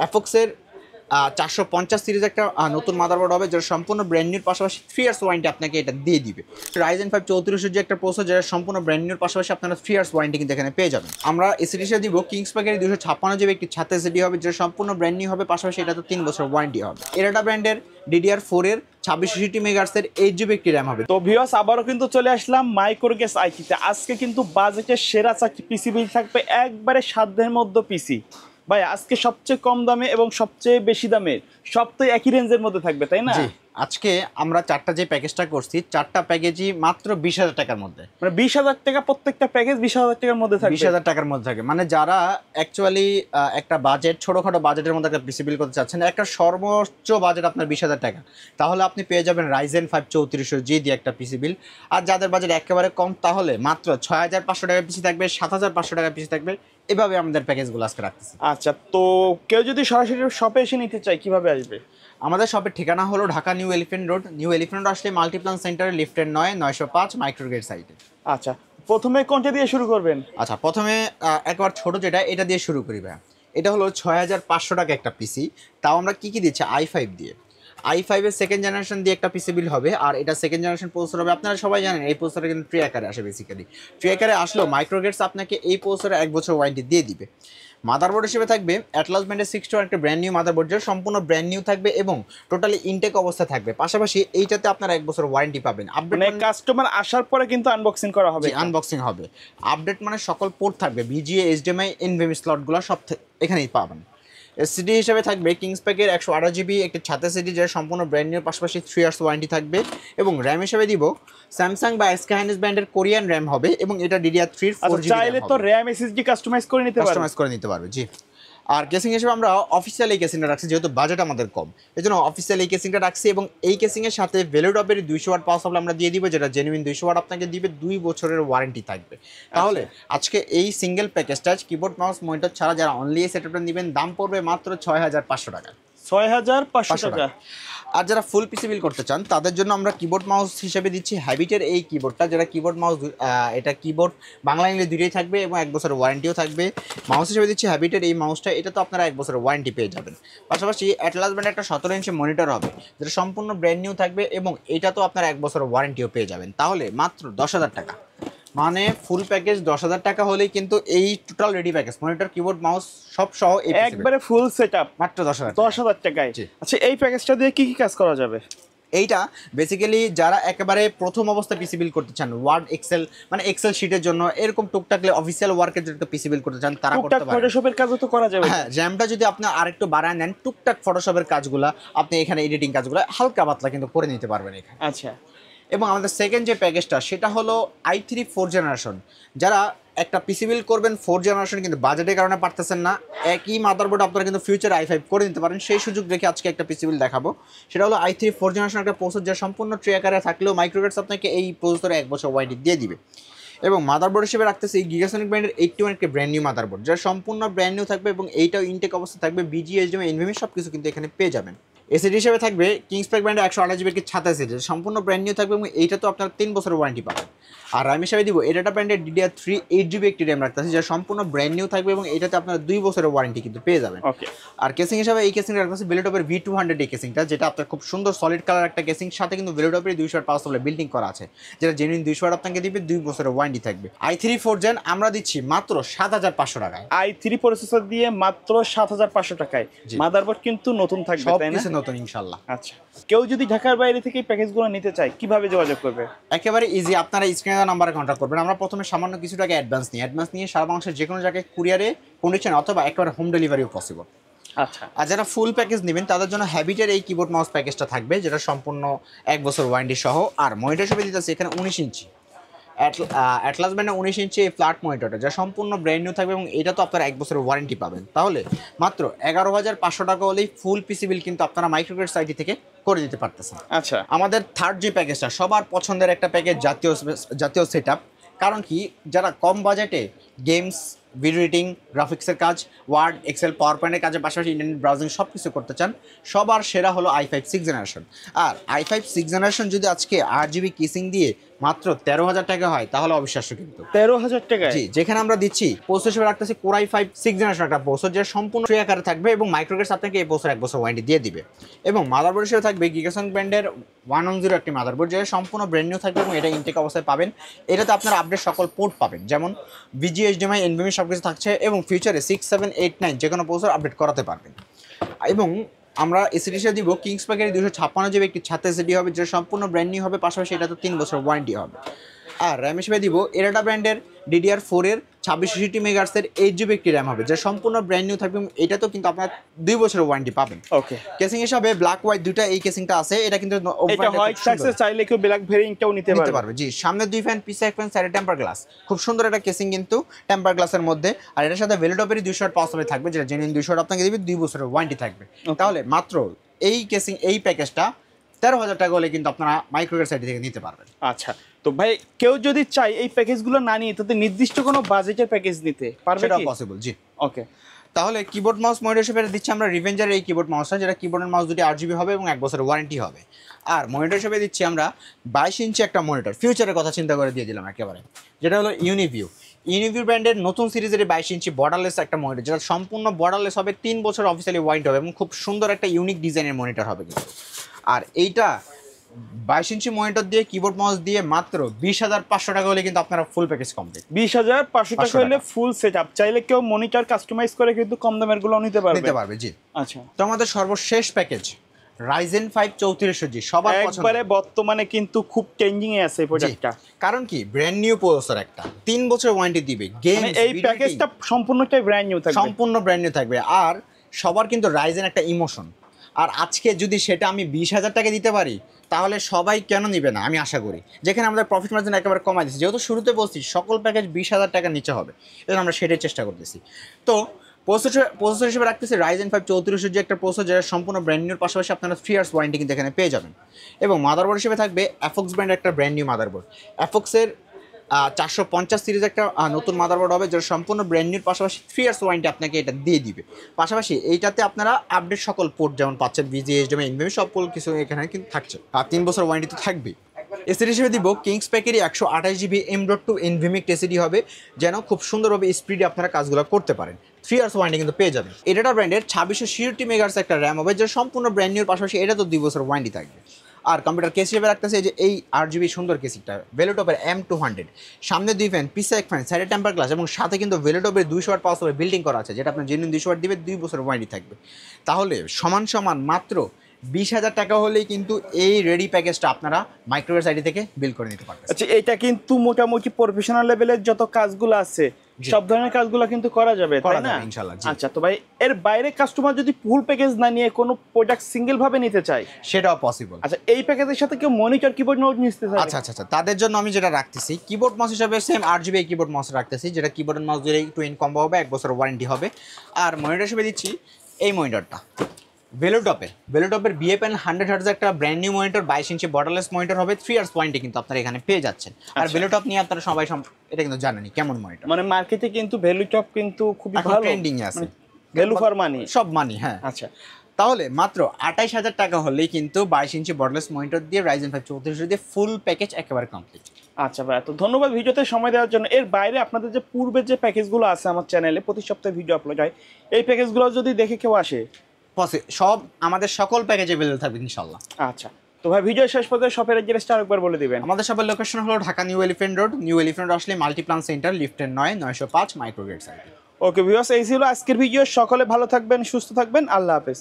অ্যাফক্সের 450 series একটা নতুন motherboard হবে, যেটা সম্পূর্ণ ব্র্যান্ড নিউর পাশাপাশি 3 ইয়ার্স ওয়ারেন্টি আপনাকে এটা দিয়ে দিবে। রাইজেন 5 3400 যে একটা প্রসেসর, যেটা সম্পূর্ণ ব্র্যান্ড নিউর পাশাপাশি আপনারা 3 ইয়ার্স ওয়ারেন্টি কিন্তু এখানে পেয়ে যাবেন। আমরা এসিডি হিসেবে দিব কিংস প্যাকের 256 জিবি একটি ছাত্র এসিডি হবে, যেটা সম্পূর্ণ ব্র্যান্ড নিউ হবে, পাশাপাশি এটা তো 3 বছর ওয়ারেন্টি হবে। এরাটা ব্র্যান্ডের DDR4 এর 2660 মেগাহার্টজের 8 জিবি একটি র্যাম হবে। তো ভিউয়ার্স আবারও কিন্তু চলে আসলাম মাইক্রোগেস আইটিতে। আজকে কিন্তু বাজেটের সেরা চারটি পিসি বিল থাকবে, একবারে সাধ্যের মধ্যে পিসি। ভাই আজকে সবচেয়ে কম দামে এবং সবচেয়ে বেশি দামের সব তো একই রেঞ্জের মধ্যে থাকবে, তাই না? জি, আজকে আমরা 4টা যে প্যাকেজটা করছি, 4টা প্যাকেজই মাত্র 20,000 টাকার মধ্যে। মানে 20,000 টাকা প্রত্যেকটা প্যাকেজ, 20,000 টাকার মধ্যে থাকবে। 20,000 টাকার মধ্যে থাকে, মানে যারা অ্যাকচুয়ালি একটা বাজেট, ছোটোখাটো বাজেটের মধ্যে একটা পিসি বিল করতে চাচ্ছেন, একটা সর্বোচ্চ বাজেট আপনার 20,000 টাকা, তাহলে আপনি পেয়ে যাবেন রাইজেন 5 3400G দিয়ে একটা পিসি বিল। আর যাদের বাজেট একেবারে কম, তাহলে মাত্র 6,500 টাকার পিসি থাকবে, 7,500 টাকার পিসি থাকবে। এভাবে আমাদের প্যাকেজগুলো আজকে রাখতেছি। আচ্ছা, তো কেউ যদি সরাসরি শপে এসে নিতে চায় কিভাবে আসবে? আমাদের শপের ঠিকানা হলো Dhaka new elephant road. New elephant road আসলে মাল্টিপ্লান সেন্টারে লিফটের 9/905 মাইক্রোগেট সাইটে। আচ্ছা, প্রথমে কোনটা দিয়ে শুরু করবেন? আচ্ছা, প্রথমে একবার ছোট যেটা, এটা দিয়ে শুরু করি ভাই। এটা হলো 6,500 টাকা একটা পিসি। তাও আমরা কি দিচ্ছি? i5 দিয়ে। i5 এর সেকেন্ড জেনারেশন দিয়ে একটা পিসি বিল হবে, আর এটা সেকেন্ড জেনারেশন প্রসেসর হবে। আপনারা সবাই জানেন এই প্রসেসরে কিন্তু ট্রি আকারে আসে বেসিক্যালি। ট্রি আকারে আসলেও মাইক্রোগেটস আপনাকে এই প্রসেসরে 1 বছর ওয়ারেন্টি দিয়ে দিবে। মাদারবোর্ড হিসেবে থাকবে অ্যাটলাস ব্র্যান্ডের 61 একটা ব্র্যান্ড নিউ মাদারবোর্ড, যেটা সম্পূর্ণ ব্র্যান্ড নিউ থাকবে এবং টোটালি ইনটেক অবস্থা থাকবে। পাশাপাশি এইটাতে আপনারা 1 বছর ওয়ারেন্টি পাবেন। মানে কাস্টমার আসার পরে কিন্তু আনবক্সিং করা হবে। আনবক্সিং হবে। আপডেট মানে সকল পোর্ট থাকবে, VGA, HDMI, NVMe স্লটগুলো সব এখানেই পাবেন। এসিডি হিসেবে থাকবে কিংস প্যাকের 128 জিবি একটি ছাতা এসিডি, যেটা সম্পূর্ণ ব্র্যান্ড নিউর পাশাপাশি 3 ইয়ার্স ওয়ারেন্টি থাকবে। এবং র্যাম হিসেবে দিব স্যামসাং বা SK hynix ব্র্যান্ডের কোরিয়ান র্যাম হবে, এবং এটা DDR3 4 জিবি। চাইলে তো র্যাম SSD কাস্টমাইজ করে নিতে পারবে। জি। আর কেসিং হিসেবে আমরা অফিসিয়াল এই কেসিংটা রাখছি, যেহেতু বাজেট আমাদের কম, এই জন্য অফিসিয়াল এই কেসিংটা রাখছি। এবং এই কেসিংয়ের সাথে ভেলোডপের 200 ওয়াট পাওয়ার সাপ্লাই আমরা দিয়ে দিব, যেটা জেনুইন 200 ওয়াট আপনাকে দিবে, 2 বছরের ওয়ারেন্টি থাকবে। তাহলে আজকে এই সিঙ্গেল প্যাকেজটা কিবোর্ড মাউস মনিটর ছাড়া যারা অনলি এই সেটআপটা নেবেন, দাম পড়বে মাত্র 6,500 টাকা। 6,500 টাকা। আর যারা ফুল পিসি বিল করতে চান, তাদের জন্য আমরা কিবোর্ড মাউস হিসেবে দিচ্ছি হ্যাবিটের এই কিবোর্ডটা, যেটা কিবোর্ড মাউস, এটা কিবোর্ড বাংলা ইংলিশ দুটোই থাকবে এবং 1 বছরের ওয়ারেন্টিও থাকবে। মাউস হিসেবে দিচ্ছি হ্যাবিটের এই মাউসটা, এটা তো আপনারা 1 বছরের ওয়ারেন্টি পেয়ে যাবেন। পাশাপাশি অ্যাটলাস ব্র্যান্ডের একটা 17 ইঞ্চি মনিটর হবে, যেটা সম্পূর্ণ ব্র্যান্ড নিউ থাকবে এবং এটা তো আপনারা 1 বছরের ওয়ারেন্টিও পেয়ে যাবেন। তাহলে মাত্র 10,000 টাকা, মানে ফুল প্যাকেজ 10,000 টাকা হলেই কিন্তু এই total ready package, monitor, keyboard, mouse সব সহ একবারে ফুল সেটআপ মাত্র 10,000 টাকায়। আচ্ছা, এই প্যাকেজটা দিয়ে কি কি কাজ করা যাবে? এইটা বেসিক্যালি যারা একেবারে প্রথম অবস্থায় পিসি বিল করতে চান, ওয়ার্ড, এক্সেল, মানে এক্সেল শিটের জন্য, এরকম টুকটাক অফিসিয়াল ওয়ার্কের জন্য পিসি বিল করতে চান, তারা করতে পারেন। ফটোশপের কাজও তো করা যাবে। হ্যাঁ, র্যামটা যদি আপনি আরেকটু বাড়ায় নেন, টুকটাক ফটোশপের কাজগুলো আপনি এখানে, এডিটিং কাজগুলো হালকা পাতলা কিন্তু করে নিতে পারবেন এখানে। আচ্ছা, এবং আমাদের সেকেন্ড যে প্যাকেজটা, সেটা হলো i3 4 জেনারেশন। যারা একটা পিসি বিল করবেন 4 জেনারেশন, কিন্তু বাজেটের কারণে পারতেছেন না, একই মাদারবোর্ড আপনারা কিন্তু ফিউচার i5 করে নিতে পারেন। সেই সুযোগ রেখে আজকে একটা পিসি বিল দেখাবো। সেটা হলো i3 4 জেনারেশন একটা প্রসেসর, যা সম্পূর্ণ ট্রি আকারে থাকলেও মাইক্রোগেটস আপনাকে এই প্রসেসরে 1 বছর ওয়ারেন্টি দিয়ে দিবে। এবং মাদারবোর্ড হিসেবে রাখতেছে এই গিগাসনিক ব্র্যান্ডের 81 একটা ব্র্যান্ড নিউ মাদারবোর্ড, যা সম্পূর্ণ ব্র্যান্ড নিউ থাকবে এবং এইটাও ইনটেক অবস্থা থাকবে। VGA, HDMI, NVMe সব কিছু কিন্তু এখানে পেয়ে যাবেন। এসিডি হিসেবে থাকবে কিংস প্যাক ব্র্যান্ডের 128 জিবি একটি ছাতা এসিডি, সম্পূর্ণ ব্র্যান্ড নিউ থাকবে এবং এইটা তো আপনার 3 বছরের ওয়ারেন্টি পাবেন। আর র্যাম হিসেবে দিব এডাটা ব্র্যান্ডের DDR3 8 জিবি একটি র্যাম রাখতেছে, যা সম্পূর্ণ ব্র্যান্ড নিউ থাকবে এবং এটাতে আপনারা 2 বছরের ওয়ারেন্টি কিন্তু পেয়ে যাবেন। আর কেসিং হিসাবে এই কেসিংটা রাখতেছে ভেলোটপের V200 এই কেসিংটা, যেটা আপনার খুব সুন্দর সলিড কালার একটা কেসিং, সাথে কিন্তু ভেলোটপের 200 ওয়াট পাওয়ার সাপ্লাই বিল্ডিং করা আছে, যেটা জেনুইন 200 ওয়াট আপনাকে দিবে, 2 বছরের ওয়ারেন্টি থাকবে। i3 4 জেন আমরা দিচ্ছি মাত্র 7,500 টাকায়। i3 প্রসেসর দিয়ে মাত্র 7,500 টাকায়। মাদারবোর্ড কিন্তু নতুন থাকবে, তাই না? সব কিছু নতুন ইনশাআল্লাহ। আচ্ছা, কেউ যদি ঢাকার বাইরে থেকে এই প্যাকেজগুলো নিতে চায়, কিভাবে যোগাযোগ করবে? একেবারে ইজি, আপনারা স্ক্রিনে নাম্বারে কন্ট্যাক্ট করবেন। আমরা প্রথমে সামান্য কিছু টাকা অ্যাডভান্স নিয়ে সারা বাংলাদেশের যে কোনো জায়গায় কুরিয়ারে কন্ডিশন অথবা একেবারে হোম ডেলিভারিও পসিবল। আচ্ছা, আর যারা ফুল প্যাকেজ নেবেন তাদের জন্য হ্যাবিটের এই কিবোর্ড মাউস প্যাকেজটা থাকবে, যেটা সম্পূর্ণ 1 বছর ওয়ারেন্টি সহ। আর মনিটর হিসেবে দিতে আছে এখানে 19 ইঞ্চি অ্যাটলাস ব্র্যান্ডের 19 ইঞ্চি এই ফ্ল্যাট মনিটরটা, যা সম্পূর্ণ ব্র্যান্ড নিউ থাকবে এবং এটা তো আপনারা 1 বছরের ওয়ারেন্টি পাবেন। তাহলে মাত্র 11,500 টাকা হলেই ফুল পিসি বিল কিন্তু আপনারা মাইক্রোগেটস আইটি থেকে করে দিতে পারতেছেন। আচ্ছা, আমাদের থার্ড যে প্যাকেজটা সবার পছন্দের একটা প্যাকেজ, জাতীয় সেটআপ। কারণ কি, যারা কম বাজেটে গেমস, ভিডিও এডিটিং, গ্রাফিক্সের কাজ, ওয়ার্ড, এক্সেল, পাওয়ার পয়েন্টের কাজের পাশাপাশি ইন্টারনেট ব্রাউজিং সব কিছু করতে চান, সবার সেরা হলো i5 6 জেনারেশন। আর i5 6 জেনারেশন যদি আজকে 8 জিবি কিসিং দিয়ে মাত্র 13,000 টাকা হয় তাহলে অবিশ্বাস্য কিন্তু। 13,000 টাকায়? জি, যেখানে আমরা দিচ্ছি প্রসেসর হিসেবে রাখতেছি Core i5 6th জেনারেশন একটা প্রসেসর, যেটা সম্পূর্ণ ট্রে আকারে থাকবে এবং মাইক্রোগেটস আপনাকে এই প্রসেসর 1 বছর ওয়ারেন্টি দিয়ে দিবে। এবং মাদারবোর্ড হিসেবে থাকবে গিগাসন ব্র্যান্ডের 110 একটি মাদারবোর্ড, যেটা সম্পূর্ণ ব্র্যান্ড নিউ থাকবে এবং এটা ইনটেক অবস্থায় পাবেন। এটাতে আপনারা আপডেট সকল পোর্ট পাবেন, যেমন VGA, HDMI, NVMe সব কিছু থাকছে এবং ফিউচারে 6, 7, 8, 9 যে কোনো প্রসেসর আপডেট করাতে পারবেন। এবং আমরা এসিডি হিসেবে দিব কিংস প্যাকের 256 জিবি একটি ছাত্র এসিডি হবে, যেটা সম্পূর্ণ ব্র্যান্ড নিউ হবে, পাশাপাশি এটা তো 3 বছর ওয়ারেন্টি হবে। আর র্যাম হিসেবে দিব এরাটা ব্র্যান্ডের DDR4 এর 2660 মেগাহার্টজের 8 জিবি একটি র্যাম হবে, যেটা সম্পূর্ণ ব্র্যান্ড নিউ থাকবে। এটা তো কিন্তু আপনারা 2 বছরের ওয়ারেন্টি পাবেন। ওকে। কেসিং হিসাবে ব্ল্যাক হোয়াইট দুটো এই কেসিংটা আছে, এটা কিন্তু এটা হোয়াইট থাকছে, চাইলে কেউ ব্ল্যাক ভেরিয়েন্টটাও নিতে পারবে। জি, সামনে 2 ফ্যান, পিছে 1 ফ্যান, সাইডে টেম্পার গ্লাস, খুব সুন্দর একটা কেসিং কিন্তু টেম্পার গ্লাসের মধ্যে। আর এটার সাথে ভেলোটপেরই 200 ওয়াট পাওয়ার সাপ্লাই থাকবে, যেটা জেনুইন 200 ওয়াট আপনাকে দিবে, 2 বছরের ওয়ারেন্টি থাকবে। তাহলে মাত্র এই কেসিং এই প্যাকেজটা 13,000 টাকা হলে কিন্তু আপনারা মাইক্রোগেট সাইড থেকে নিতে পারবেন। আচ্ছা, তো ভাই কেউ যদি চায় এই প্যাকেজগুলো না নিয়ে তাদের নির্দিষ্ট কোনো বাজেটের প্যাকেজ নিতে পারবে সেটা কি? পসিবল, জি। ওকে। তাহলে কিবোর্ড মাউস মনিটর হিসেবে দিচ্ছি আমরা রিভেঞ্জারের এই কিবোর্ড মাউসটা, যেটা কিবোর্ডের মাউস দুটি 8 জিবি হবে এবং 1 বছরের ওয়ারেন্টি হবে। আর মনিটর হিসেবে দিচ্ছি আমরা 22 ইঞ্চি একটা মনিটর, ফিউচারের কথা চিন্তা করে দিয়ে দিলাম একেবারে, যেটা হলো ইউনিভিউ ব্র্যান্ডের নতুন সিরিজের 22 ইঞ্চি বর্ডারলেস একটা মনিটর, যেটা সম্পূর্ণ বর্ডারলেস হবে, 3 বছর অফিসিয়ালি ওয়ারেন্টি হবে এবং খুব সুন্দর একটা ইউনিক ডিজাইনের মনিটর হবে কিন্তু। আর এইটা 22 ইঞ্চি মনিটর দিয়ে কিবোর্ড মাউস দিয়ে মাত্র 20,500 টাকা হলে কিন্তু আপনারা ফুল প্যাকেজ কমপ্লিট। 20,500 টাকা হলে ফুল সেটআপ। চাইলে কেউ মনিটর কাস্টমাইজ করে কিন্তু কম দামের গুলো নিতে পারবে। জি। আচ্ছা, তো আমাদের সর্বশেষ প্যাকেজ Ryzen 5 3400G, সবার পছন্দ, একবারে বর্তমানে কিন্তু খুব ট্রেন্ডিং এ আছে প্রোডাক্টটা। কারণ কি ব্র্যান্ড নিউ প্রসেসর, একটা 3 বছর ওয়ারেন্টি দিবে, গেম এই প্যাকেজটা সম্পূর্ণটাই ব্র্যান্ড নিউ থাকবে, সম্পূর্ণ ব্র্যান্ড নিউ থাকবে। আর সবার কিন্তু রাইজেন একটা ইমোশন, আর আজকে যদি সেটা আমি 20,000 টাকা দিতে পারি তাহলে সবাই কেন নিবে না, আমি আশা করি। যেখানে আমাদের প্রফিট মার্জিন একেবারে কমাই দিচ্ছি, যেহেতু শুরুতে বলছি সকল প্যাকেজ 20,000 টাকার নিচে হবে, এবং আমরা সেটাই চেষ্টা করতেছি। তো প্রসেসর হিসেবে রাখতেছি Ryzen 5 3400G একটা প্রসেসর, যেটা সম্পূর্ণ ব্র্যান্ড নিউর পাশাপাশি আপনারা 3 ইয়ার্স ওয়ারেন্টি কিন্তু এখানে পেয়ে যাবেন। এবং মাদারবোর্ড হিসেবে থাকবে অ্যাফক্স ব্র্যান্ড একটা ব্র্যান্ড নিউ মাদারবোর্ড, অ্যাফক্সের 450 সিরিজ একটা নতুন মাদারবোর্ড হবে, যেটা সম্পূর্ণ ব্র্যান্ড নিউর পাশাপাশি 3 ইয়ার্স ওয়ারেন্টি আপনাকে এটা দিয়ে দিবে। পাশাপাশি এইটাতে আপনারা আপডেট সকল পোর্ট যেমন পাচ্ছেন, VGA, HDMI, NVMe সকল কিছু এখানে কিন্তু থাকছে, আর 3 বছর ওয়ারেন্টি তো থাকবেই। এসিডি হিসেবে দিব কিংস প্যাকেরই 128 জিবি M.2 NVMe এসিডি হবে, যেন খুব সুন্দরভাবে স্পিডে আপনারা কাজগুলো করতে পারেন। 3 ইয়ার্স ওয়ারেন্টি কিন্তু পেয়ে যাবেন। এটা ব্র্যান্ডের 2666 মেগাহার্টজ একটা র্যাম হবে, যেটা সম্পূর্ণ ব্র্যান্ড নিউর পাশাপাশি এটা তো 2 বছর ওয়ারেন্টি থাকবে। আর কম্পিউটার কেস হিসেবে রাখতেছে যে এই 8 জিবি সুন্দর কেসিংটা, ভেলোটপের M200, সামনে 2 ফ্যান, পিছে 1 ফ্যান, সাইডে টেম্পার গ্লাস, এবং সাথে কিন্তু ভেলোটপের 200 ওয়াট পাওয়ার সাপ্লাই বিল্ডিং করা আছে, যেটা আপনার জেনুইন 200 ওয়াট দিবে, 2 বছর ওয়ারেন্টি থাকবে। তাহলে সমান মাত্র 20,000 টাকা হলেই কিন্তু এই রেডি প্যাকেজটা আপনারা মাইক্রোওয়েভ সাইডি থেকে বিল করে নিতে পারবেন। আচ্ছা, এটা কিন্তু মোটামুটি প্রফেশনাল লেভেলের যত কাজগুলো আছে সব ধরনের কাজগুলো কিন্তু করা যাবে, তাই না? ইনশাআল্লাহ। আচ্ছা, তো ভাই এর বাইরে কাস্টমার যদি ফুল প্যাকেজ না নিয়ে কোনো প্রোডাক্ট সিঙ্গেল ভাবে নিতে চায় সেটাও পসিবল। আচ্ছা, এই প্যাকেজের সাথে কেউ মনিটর কিবোর্ড মাউস নিতে চায়? আচ্ছা, তাদের জন্য আমি যেটা রাখতেছি কিবোর্ড মাউস হিসাবে সেম 8 জিবি কিবোর্ড মাউস রাখতেছি, যেটা কিবোর্ড মাউস দিয়ে টুইন কম্বো হবে, 1 বছর ওয়ারেন্টি হবে। আর মনিটর হিসেবে দিচ্ছি এই মনিটরটা ভেলোটপের BFN 100Hz একটা ব্র্যান্ড নিউ মনিটর, 22 ইঞ্চি বর্ডারলেস মনিটর হবে, 3 ইয়ার্স ওয়ারেন্টি কিন্তু আপনারা এখানে পেয়ে যাচ্ছেন। আর ভেলোটপ নিয়ে আপনারা সবাই এটা কিন্তু জানেনই কেমন মনিটর, মানে মার্কেটে কিন্তু ভেলোটপ কিন্তু খুবই এখন ভালো ট্রেন্ডিং এ আছে, ভ্যালু ফর মানি, সব মানি। হ্যাঁ, আচ্ছা, তাহলে মাত্র 28,000 টাকা হলেই কিন্তু 22 ইঞ্চি বর্ডারলেস মনিটর দিয়ে Ryzen 5 3400 দিয়ে ফুল প্যাকেজ একেবারে কমপ্লিট। আচ্ছা ভাই, তো ধন্যবাদ ভিডিওতে সময় দেওয়ার জন্য। এর বাইরে আপনাদের যে পূর্বের যে প্যাকেজগুলো আছে আমার চ্যানেলে প্রতি সপ্তাহে ভিডিও আপলোড হয়, এই প্যাকেজগুলো যদি দেখে কেউ আসে, সব আমাদের সকল প্যাকেজ अवेलेबल থাকবে ইনশাআল্লাহ। আচ্ছা, তো ভাই ভিডিও শেষ পর্যন্ত শপের অ্যাড্রেসটা আরেকবার বলে দিবেন। আমাদের শপের লোকেশন হলো Dhaka new elephant road. New elephant road আসলে মাল্টিপ্লান সেন্টার, লিফটের 905 মাইক্রোগ্রেড সাইট। ওকে ভিউয়ার্স, এই ছিল আজকের ভিডিও। সকলে ভালো থাকবেন, সুস্থ থাকবেন, আল্লাহ হাফেজ।